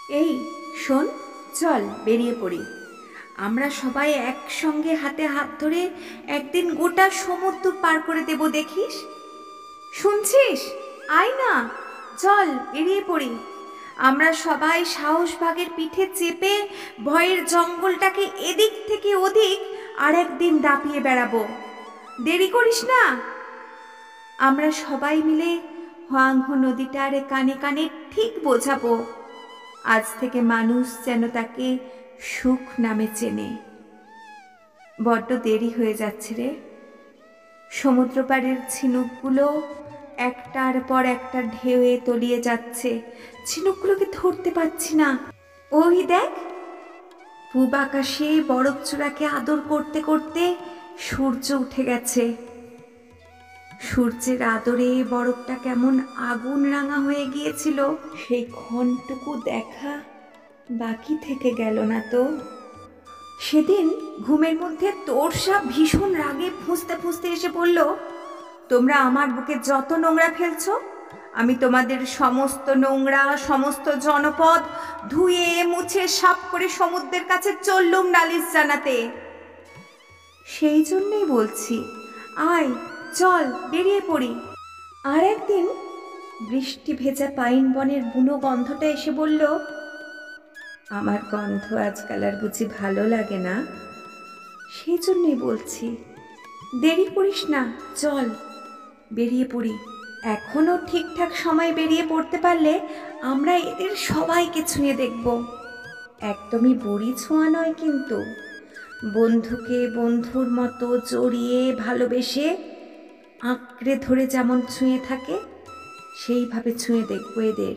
এই শোন, চল বেরিয়ে পড়ি। আমরা সবাই একসঙ্গে হাতে হাত ধরে একদিন গোটা সমুদ্র পার করে দেব, দেখিস? শুনছিস? আয় না, চল বেরিয়ে পড়ি। আমরা সবাই সাহসবাগের পিঠে চেপে ভয়ের জঙ্গলটাকে এদিক থেকে ওদিক আর একদিন দাপিয়ে বেড়াবো। দেরি করিস না। আমরা সবাই মিলে হোয়াংহো নদীটার কানে কানে ঠিক বোঝাবো, আজ থেকে মানুষ যেন তাকে সুখ নামে চেনে। বড্ড দেরি হয়ে যাচ্ছে রে। সমুদ্র পাড়ের ঝিনুকগুলো একটার পর একটা ঢেউয়ে তলিয়ে যাচ্ছে। ঝিনুকগুলোকে ধরতে পারছি না। ওই দেখ, পূব আকাশে বরফ চূড়াকে আদর করতে করতে সূর্য উঠে গেছে। সূর্যের আদরে বরফটা কেমন আগুন রাঙা হয়ে গিয়েছিল, সেই ক্ষণটুকু দেখা বাকি থেকে গেল না তো। সেদিন ঘুমের মধ্যে তোরসা ভীষণ রাগে ফুঁসতে ফুঁসতে এসে বলল, তোমরা আমার বুকে যত নোংরা ফেলছো, আমি তোমাদের সমস্ত নোংরা, সমস্ত জনপদ ধুয়ে মুছে সাফ করে সমুদ্রের কাছে চললুম নালিশ জানাতে। সেই জন্যই বলছি, আয় চল বেরিয়ে পড়ি। আর একদিন বৃষ্টি ভেজা পাইন বনের বুনো গন্ধটা এসে বলল, আমার গন্ধ আজকাল আর বুঝি ভালো লাগে না? সেই জন্যই বলছি, দেরি করিস না, চল বেরিয়ে পড়ি। এখনো ঠিকঠাক সময় বেরিয়ে পড়তে পারলে আমরা এদের সবাইকে ছুঁয়ে দেখব। একদমই বুড়ি ছোঁয়া নয় কিন্তু, বন্ধুকে বন্ধুর মতো জড়িয়ে ভালোবেসে আঁকড়ে ধরে যেমন ছুঁয়ে থাকে, সেইভাবে ছুঁয়ে দেখব এদের।